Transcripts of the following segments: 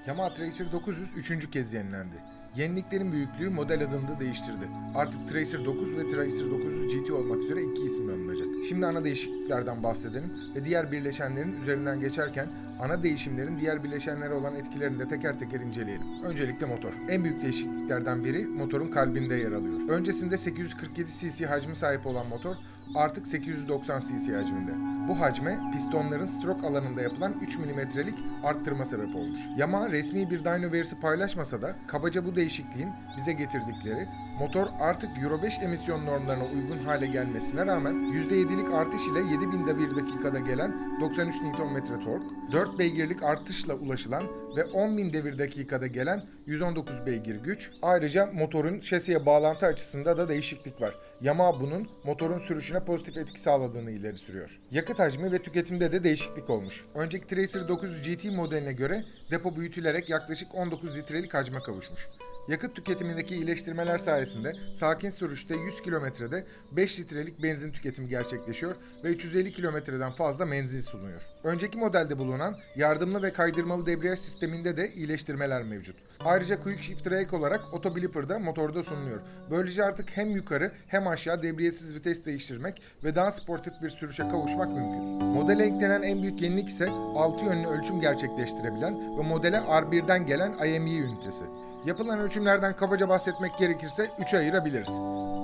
Yamaha Tracer 900 üçüncü kez yenilendi. Yeniliklerin büyüklüğü model adını da değiştirdi. Artık Tracer 9 ve Tracer 900 GT olmak üzere iki isim alınacak. Şimdi ana değişikliklerden bahsedelim ve diğer birleşenlerin üzerinden geçerken ana değişimlerin diğer birleşenlere olan etkilerini de teker teker inceleyelim. Öncelikle motor. En büyük değişikliklerden biri motorun kalbinde yer alıyor. Öncesinde 847 cc hacmi sahip olan motor artık 890 cc hacminde. Bu hacme pistonların stroke alanında yapılan 3 mm'lik arttırma sebep olmuş. Yamaha resmi bir dyno verisi paylaşmasa da kabaca bu değişikliğin bize getirdikleri motor artık Euro 5 emisyon normlarına uygun hale gelmesine rağmen %7'lik artış ile 7000 devir dakikada gelen 93 Nm tork, 4 beygirlik artışla ulaşılan ve 10.000 devir dakikada gelen 119 beygir güç. Ayrıca motorun şasiye bağlantı açısında da değişiklik var. Yamaha bunun motorun sürüşüne pozitif etki sağladığını ileri sürüyor. Yakıt hacmi ve tüketimde de değişiklik olmuş. Önceki Tracer 900 GT modeline göre depo büyütülerek yaklaşık 19 litrelik hacme kavuşmuş. Yakıt tüketimindeki iyileştirmeler sayesinde sakin sürüşte 100 kilometrede 5 litrelik benzin tüketimi gerçekleşiyor ve 350 kilometreden fazla menzil sunuyor. Önceki modelde bulunan yardımlı ve kaydırmalı debriyaj sisteminde de iyileştirmeler mevcut. Ayrıca Quick Shift Brake olarak Auto Blipper da motorda sunuluyor. Böylece artık hem yukarı hem aşağı debriyajsız vites değiştirmek ve daha sportif bir sürüşe kavuşmak mümkün. Modele eklenen en büyük yenilik ise 6 yönlü ölçüm gerçekleştirebilen ve modele R1'den gelen IME ünitesi. Yapılan ölçümlerden kabaca bahsetmek gerekirse 3'e ayırabiliriz.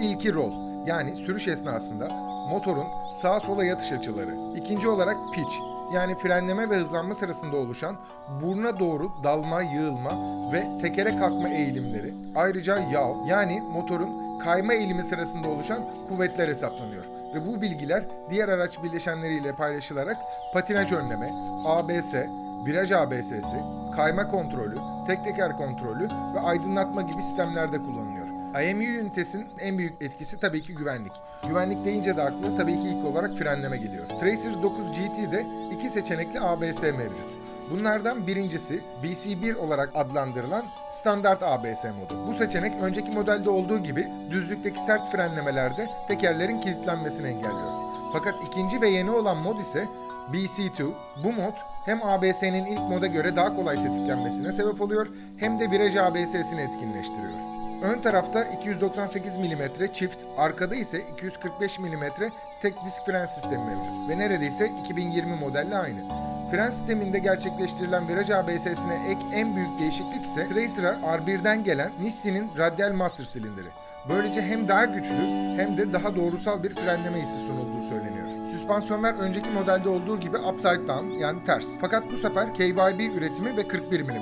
İlki roll, yani sürüş esnasında motorun sağa sola yatış açıları. İkinci olarak pitch, yani frenleme ve hızlanma sırasında oluşan buruna doğru dalma, yığılma ve tekere kalkma eğilimleri. Ayrıca yaw, yani motorun kayma eğilimi sırasında oluşan kuvvetler hesaplanıyor. Ve bu bilgiler diğer araç bileşenleriyle paylaşılarak patinaj önleme, ABS, viraj ABS'si, kayma kontrolü, tek teker kontrolü ve aydınlatma gibi sistemlerde kullanılıyor. IMU ünitesinin en büyük etkisi tabii ki güvenlik. Güvenlik deyince de akla tabii ki ilk olarak frenleme geliyor. Tracer 9 GT'de iki seçenekli ABS mevcut. Bunlardan birincisi BC1 olarak adlandırılan standart ABS modu. Bu seçenek önceki modelde olduğu gibi düzlükteki sert frenlemelerde tekerlerin kilitlenmesini engelliyor. Fakat ikinci ve yeni olan mod ise BC2. Bu mod hem ABS'nin ilk moda göre daha kolay tetiklenmesine sebep oluyor hem de viraj ABS'sini etkinleştiriyor. Ön tarafta 298 mm çift, arkada ise 245 mm tek disk fren sistemi mevcut ve neredeyse 2020 modelle aynı. Fren sisteminde gerçekleştirilen viraj ABS'sine ek en büyük değişiklik ise Tracer'a R1'den gelen Nissin'in Radial Master silindiri. Böylece hem daha güçlü hem de daha doğrusal bir frenleme hissi sunulduğu söyleniyor. Süspansiyonlar önceki modelde olduğu gibi upside down, yani ters. Fakat bu sefer KYB üretimi ve 41 mm.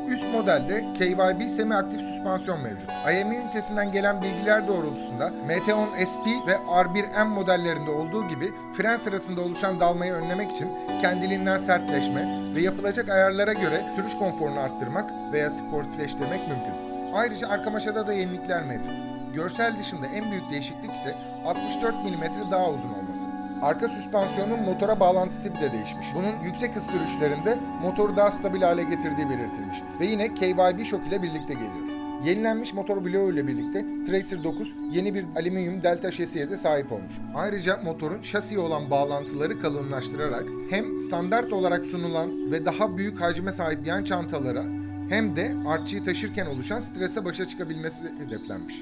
Üst modelde KYB semi-aktif süspansiyon mevcut. IME ünitesinden gelen bilgiler doğrultusunda MT-10 SP ve R1M modellerinde olduğu gibi fren sırasında oluşan dalmayı önlemek için kendiliğinden sertleşme ve yapılacak ayarlara göre sürüş konforunu arttırmak veya sportifleştirmek mümkün. Ayrıca arka maşada da yenilikler mevcut. Görsel dışında en büyük değişiklik ise 64 mm daha uzun olması. Arka süspansiyonun motora bağlantı tipi de değişmiş. Bunun yüksek hız sürüşlerinde motoru daha stabil hale getirdiği belirtilmiş. Ve yine KYB şok ile birlikte geliyor. Yenilenmiş motor bloğu ile birlikte Tracer 9 yeni bir alüminyum delta şasiye de sahip olmuş. Ayrıca motorun şasiye olan bağlantıları kalınlaştırarak hem standart olarak sunulan ve daha büyük hacme sahip yan çantalara hem de artçıyı taşırken oluşan strese başa çıkabilmesi hedeflenmiş.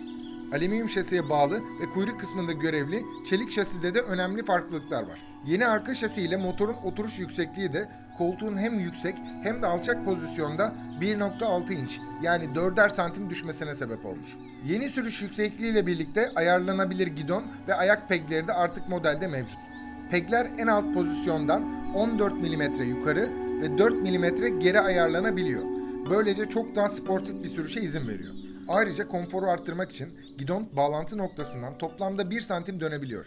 Alüminyum şasiye bağlı ve kuyruk kısmında görevli çelik şaside de önemli farklılıklar var. Yeni arka şasi ile motorun oturuş yüksekliği de koltuğun hem yüksek hem de alçak pozisyonda 1.6 inç, yani 4'er santim düşmesine sebep olmuş. Yeni sürüş yüksekliği ile birlikte ayarlanabilir gidon ve ayak pegleri de artık modelde mevcut. Pegler en alt pozisyondan 14 mm yukarı ve 4 mm geri ayarlanabiliyor. Böylece çok daha sportif bir sürüşe izin veriyor. Ayrıca konforu arttırmak için gidon bağlantı noktasından toplamda 1 santim dönebiliyor.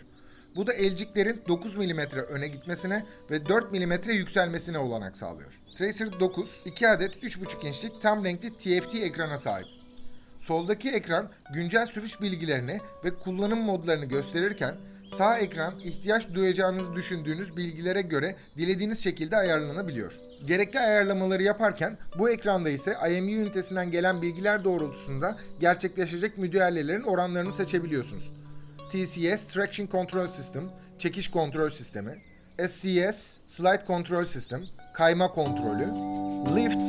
Bu da elciklerin 9 mm öne gitmesine ve 4 mm yükselmesine olanak sağlıyor. Tracer 9, 2 adet 3.5 inçlik tam renkli TFT ekrana sahip. Soldaki ekran güncel sürüş bilgilerini ve kullanım modlarını gösterirken sağ ekran ihtiyaç duyacağınızı düşündüğünüz bilgilere göre dilediğiniz şekilde ayarlanabiliyor. Gerekli ayarlamaları yaparken bu ekranda ise IMU ünitesinden gelen bilgiler doğrultusunda gerçekleşecek müdahalelerin oranlarını seçebiliyorsunuz. TCS Traction Control System, çekiş kontrol sistemi, SCS Slide Control System, kayma kontrolü, Lift,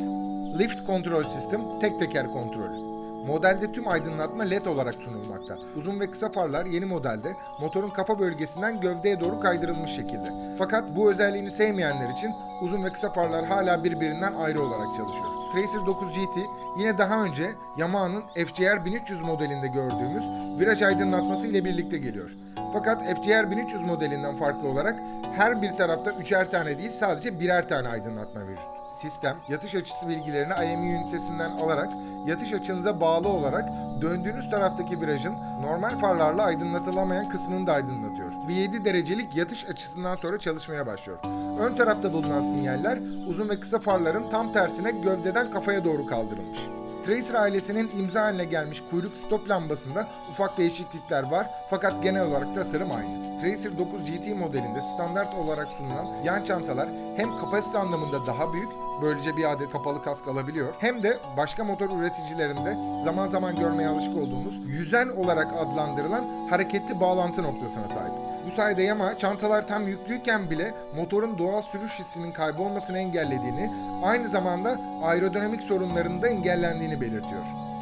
Lift Control System tek teker kontrolü. Modelde tüm aydınlatma LED olarak sunulmakta. Uzun ve kısa farlar yeni modelde motorun kafa bölgesinden gövdeye doğru kaydırılmış şekilde. Fakat bu özelliğini sevmeyenler için uzun ve kısa farlar hala birbirinden ayrı olarak çalışıyor. Tracer 9 GT yine daha önce Yamaha'nın FJR 1300 modelinde gördüğümüz viraj aydınlatması ile birlikte geliyor. Fakat FJR 1300 modelinden farklı olarak her bir tarafta üçer tane değil sadece birer tane aydınlatma mevcut. Sistem, yatış açısı bilgilerini IMU ünitesinden alarak yatış açınıza bağlı olarak döndüğünüz taraftaki virajın normal farlarla aydınlatılamayan kısmını da aydınlatıyor. Ve 7 derecelik yatış açısından sonra çalışmaya başlıyor. Ön tarafta bulunan sinyaller uzun ve kısa farların tam tersine gövdeden kafaya doğru kaldırılmış. Tracer ailesinin imza haline gelmiş kuyruk stop lambasında ufak değişiklikler var fakat genel olarak tasarım aynı. Tracer 9 GT modelinde standart olarak sunulan yan çantalar hem kapasite anlamında daha büyük, böylece bir adet kapalı kask alabiliyor, hem de başka motor üreticilerinde zaman zaman görmeye alışık olduğumuz yüzen olarak adlandırılan hareketli bağlantı noktasına sahip. Bu sayede Yamaha çantalar tam yüklüyken bile motorun doğal sürüş hissinin kaybolmasını engellediğini, aynı zamanda aerodinamik sorunlarının da engellendiğini belirtiyor.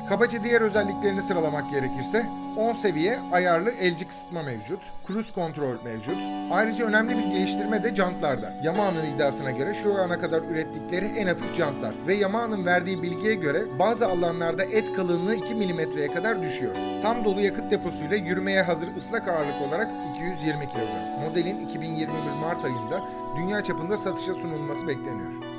Kabaca diğer özelliklerini sıralamak gerekirse 10 seviye ayarlı elci kısıtma mevcut, cruise kontrol mevcut. Ayrıca önemli bir geliştirme de jantlarda. Yamaha'nın iddiasına göre şu ana kadar ürettikleri en hafif jantlar ve Yamaha'nın verdiği bilgiye göre bazı alanlarda et kalınlığı 2 mm'ye kadar düşüyor. Tam dolu yakıt deposuyla yürümeye hazır ıslak ağırlık olarak 220 kg. Modelin 2021 Mart ayında dünya çapında satışa sunulması bekleniyor.